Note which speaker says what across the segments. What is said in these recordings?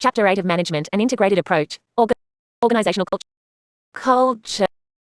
Speaker 1: Chapter 8 of Management, an Integrated Approach, Organizational Culture.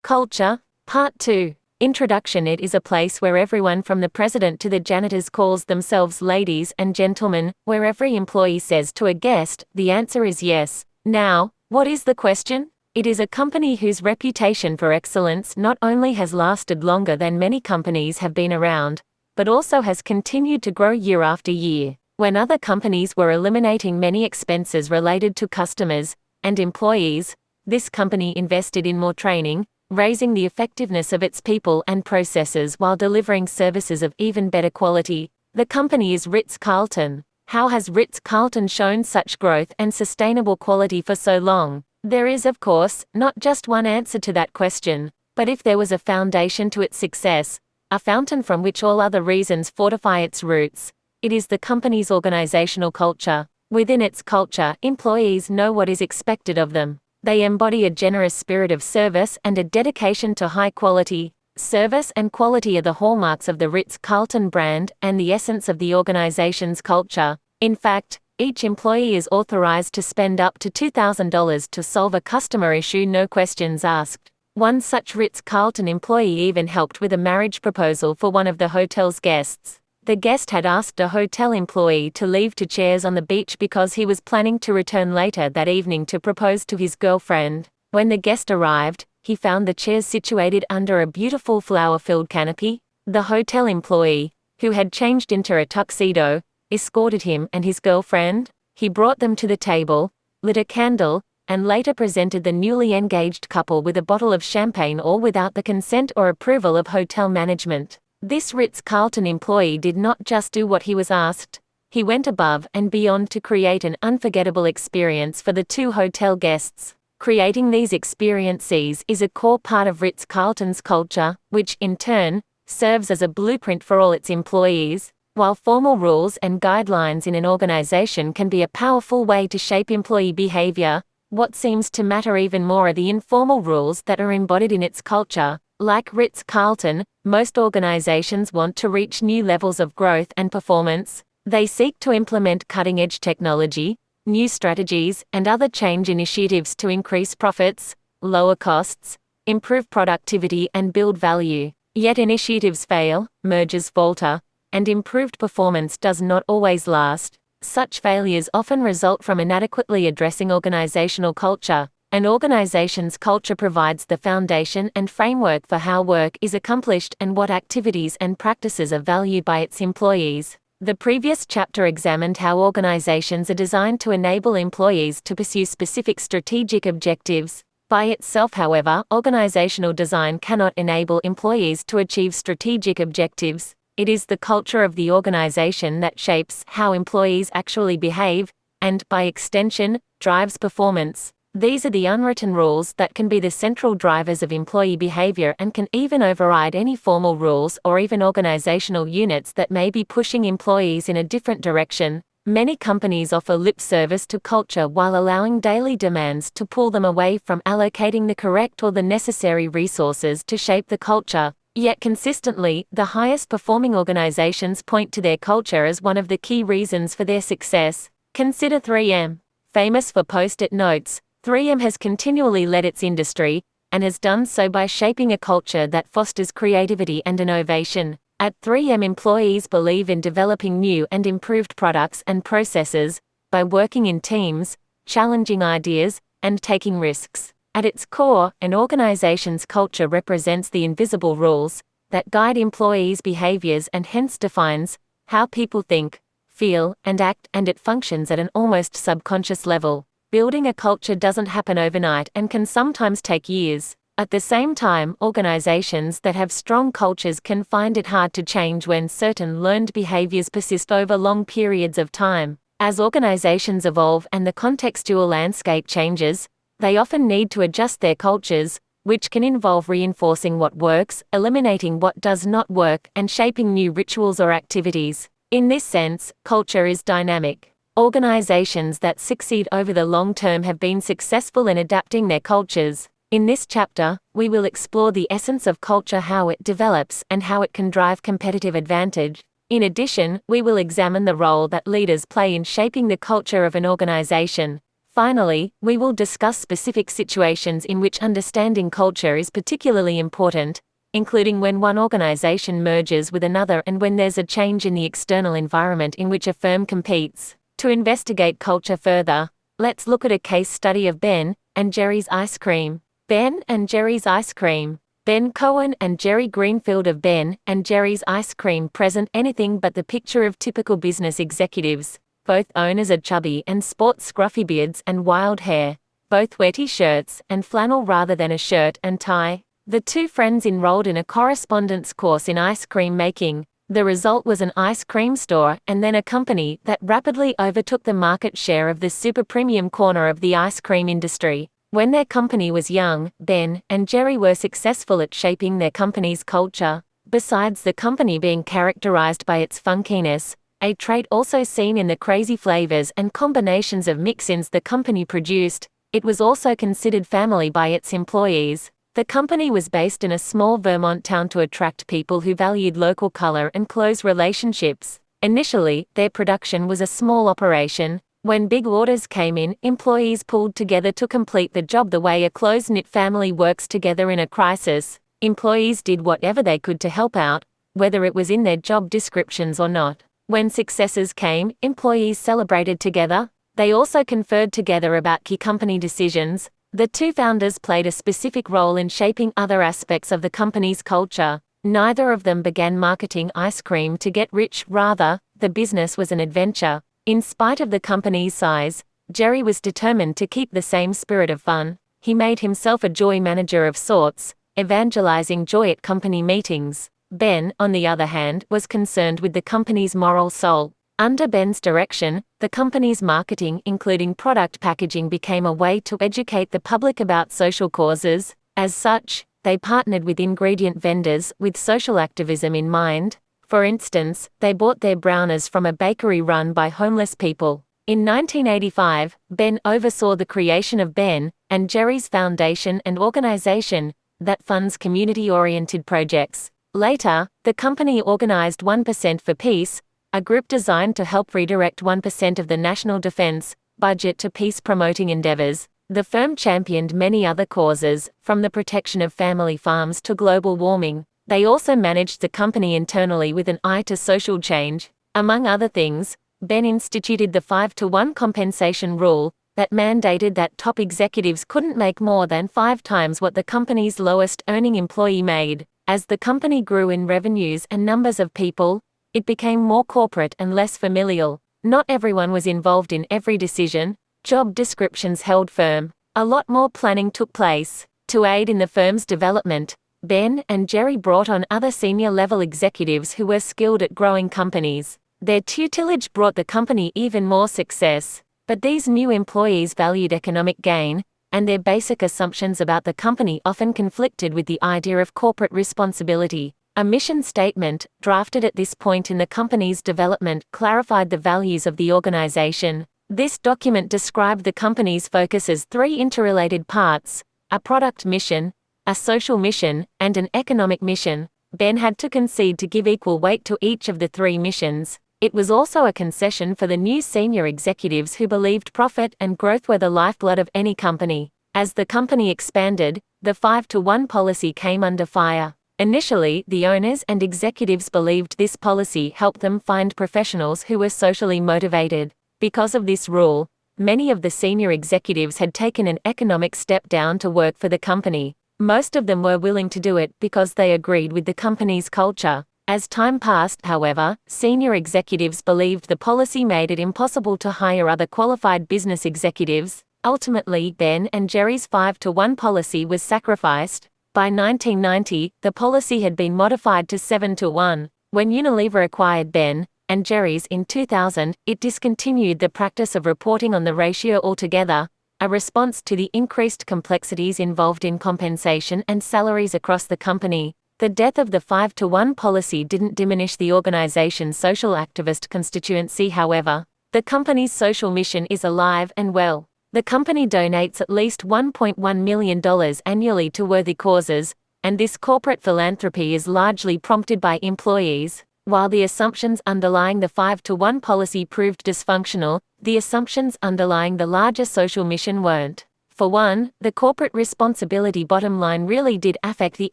Speaker 1: Culture, Part 2. Introduction. It is a place where everyone from the president to the janitors calls themselves ladies and gentlemen, where every employee says to a guest, the answer is yes. Now, what is the question? It is a company whose reputation for excellence not only has lasted longer than many companies have been around, but also has continued to grow year after year. When other companies were eliminating many expenses related to customers and employees, this company invested in more training, raising the effectiveness of its people and processes while delivering services of even better quality. The company is Ritz-Carlton. How has Ritz-Carlton shown such growth and sustainable quality for so long? There is, of course, not just one answer to that question, but if there was a foundation to its success, a fountain from which all other reasons fortify its roots, it is the company's organizational culture. Within its culture, employees know what is expected of them. They embody a generous spirit of service and a dedication to high quality. Service and quality are the hallmarks of the Ritz-Carlton brand and the essence of the organization's culture. In fact, each employee is authorized to spend up to $2,000 to solve a customer issue, no questions asked. One such Ritz-Carlton employee even helped with a marriage proposal for one of the hotel's guests. The guest had asked a hotel employee to leave two chairs on the beach because he was planning to return later that evening to propose to his girlfriend. When the guest arrived, he found the chairs situated under a beautiful flower-filled canopy. The hotel employee, who had changed into a tuxedo, escorted him and his girlfriend. He brought them to the table, lit a candle, and later presented the newly engaged couple with a bottle of champagne, all without the consent or approval of hotel management. This Ritz-Carlton employee did not just do what he was asked. He went above and beyond to create an unforgettable experience for the two hotel guests. Creating these experiences is a core part of Ritz-Carlton's culture, which, in turn, serves as a blueprint for all its employees. While formal rules and guidelines in an organization can be a powerful way to shape employee behavior, what seems to matter even more are the informal rules that are embodied in its culture. Like Ritz-Carlton, most organizations want to reach new levels of growth and performance. They seek to implement cutting-edge technology, new strategies, and other change initiatives to increase profits, lower costs, improve productivity, and build value. Yet initiatives fail, mergers falter, and improved performance does not always last. Such failures often result from inadequately addressing organizational culture. An organization's culture provides the foundation and framework for how work is accomplished and what activities and practices are valued by its employees. The previous chapter examined how organizations are designed to enable employees to pursue specific strategic objectives. By itself, however, organizational design cannot enable employees to achieve strategic objectives. It is the culture of the organization that shapes how employees actually behave, and, by extension, drives performance. These are the unwritten rules that can be the central drivers of employee behavior and can even override any formal rules or even organizational units that may be pushing employees in a different direction. Many companies offer lip service to culture while allowing daily demands to pull them away from allocating the correct or the necessary resources to shape the culture. Yet consistently, the highest performing organizations point to their culture as one of the key reasons for their success. Consider 3M. Famous for post-it notes, 3M has continually led its industry, and has done so by shaping a culture that fosters creativity and innovation. At 3M, employees believe in developing new and improved products and processes, by working in teams, challenging ideas, and taking risks. At its core, an organization's culture represents the invisible rules that guide employees' behaviors and hence defines how people think, feel, and act, and it functions at an almost subconscious level. Building a culture doesn't happen overnight and can sometimes take years. At the same time, organizations that have strong cultures can find it hard to change when certain learned behaviors persist over long periods of time. As organizations evolve and the contextual landscape changes, they often need to adjust their cultures, which can involve reinforcing what works, eliminating what does not work, and shaping new rituals or activities. In this sense, culture is dynamic. Organizations that succeed over the long term have been successful in adapting their cultures. In this chapter, we will explore the essence of culture, how it develops, and how it can drive competitive advantage. In addition, we will examine the role that leaders play in shaping the culture of an organization. Finally, we will discuss specific situations in which understanding culture is particularly important, including when one organization merges with another and when there's a change in the external environment in which a firm competes. To investigate culture further, let's look at a case study of Ben and Jerry's ice cream. Ben and Jerry's ice cream. Ben Cohen and Jerry Greenfield of Ben and Jerry's Ice Cream present anything but the picture of typical business executives. Both owners are chubby and sport scruffy beards and wild hair. Both wear t-shirts and flannel rather than a shirt and tie. The two friends enrolled in a correspondence course in ice cream making. The result was an ice cream store and then a company that rapidly overtook the market share of the super premium corner of the ice cream industry. When their company was young, Ben and Jerry were successful at shaping their company's culture. Besides the company being characterized by its funkiness, a trait also seen in the crazy flavors and combinations of mix-ins the company produced, it was also considered family by its employees. The company was based in a small Vermont town to attract people who valued local color and close relationships. Initially, their production was a small operation. When big orders came in, employees pulled together to complete the job the way a close-knit family works together in a crisis. Employees did whatever they could to help out, whether it was in their job descriptions or not. When successes came, employees celebrated together. They also conferred together about key company decisions. The two founders played a specific role in shaping other aspects of the company's culture. Neither of them began marketing ice cream to get rich, rather, the business was an adventure. In spite of the company's size, Jerry was determined to keep the same spirit of fun. He made himself a joy manager of sorts, evangelizing joy at company meetings. Ben, on the other hand, was concerned with the company's moral soul. Under Ben's direction, the company's marketing, including product packaging, became a way to educate the public about social causes. As such, they partnered with ingredient vendors with social activism in mind. For instance, they bought their brownies from a bakery run by homeless people. In 1985, Ben oversaw the creation of Ben and Jerry's Foundation, an organization that funds community-oriented projects. Later, the company organized 1% for Peace, a group designed to help redirect 1% of the national defense budget to peace-promoting endeavors. The firm championed many other causes, from the protection of family farms to global warming. They also managed the company internally with an eye to social change. Among other things, Ben instituted the 5-to-1 compensation rule that mandated that top executives couldn't make more than 5 times what the company's lowest-earning employee made. As the company grew in revenues and numbers of people, it became more corporate and less familial. Not everyone was involved in every decision. Job descriptions held firm. A lot more planning took place. To aid in the firm's development, Ben and Jerry brought on other senior-level executives who were skilled at growing companies. Their tutelage brought the company even more success, but these new employees valued economic gain, and their basic assumptions about the company often conflicted with the idea of corporate responsibility. A mission statement, drafted at this point in the company's development, clarified the values of the organization. This document described the company's focus as 3 interrelated parts: a product mission, a social mission, and an economic mission. Ben had to concede to give equal weight to each of the 3 missions. It was also a concession for the new senior executives who believed profit and growth were the lifeblood of any company. As the company expanded, the 5-to-1 policy came under fire. Initially, the owners and executives believed this policy helped them find professionals who were socially motivated. Because of this rule, many of the senior executives had taken an economic step down to work for the company. Most of them were willing to do it because they agreed with the company's culture. As time passed, however, senior executives believed the policy made it impossible to hire other qualified business executives. Ultimately, Ben and Jerry's 5-to-1 policy was sacrificed. By 1990, the policy had been modified to 7-to-1. When Unilever acquired Ben and Jerry's in 2000, it discontinued the practice of reporting on the ratio altogether, a response to the increased complexities involved in compensation and salaries across the company. The death of the 5-to-1 policy didn't diminish the organization's social activist constituency, however. The company's social mission is alive and well. The company donates at least $1.1 million annually to worthy causes, and this corporate philanthropy is largely prompted by employees. While the assumptions underlying the 5-to-1 policy proved dysfunctional, the assumptions underlying the larger social mission weren't. For one, the corporate responsibility bottom line really did affect the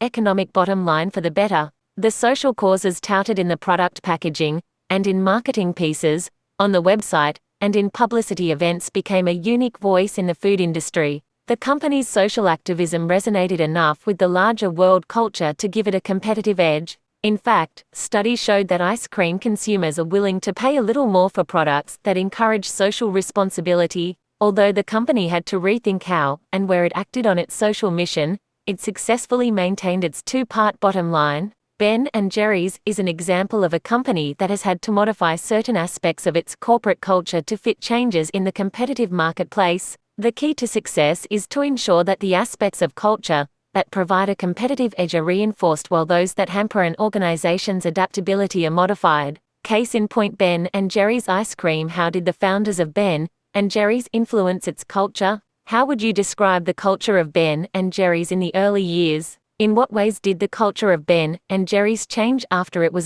Speaker 1: economic bottom line for the better. The social causes touted in the product packaging, and in marketing pieces, on the website, and in publicity events became a unique voice in the food industry. The company's social activism resonated enough with the larger world culture to give it a competitive edge. In fact, studies showed that ice cream consumers are willing to pay a little more for products that encourage social responsibility. Although the company had to rethink how and where it acted on its social mission, it successfully maintained its two-part bottom line. Ben & Jerry's is an example of a company that has had to modify certain aspects of its corporate culture to fit changes in the competitive marketplace. The key to success is to ensure that the aspects of culture that provide a competitive edge are reinforced while those that hamper an organization's adaptability are modified. Case in point: Ben & Jerry's ice cream. How did the founders of Ben & Jerry's influence its culture? How would you describe the culture of Ben & Jerry's in the early years? In what ways did the culture of Ben & Jerry's change after it was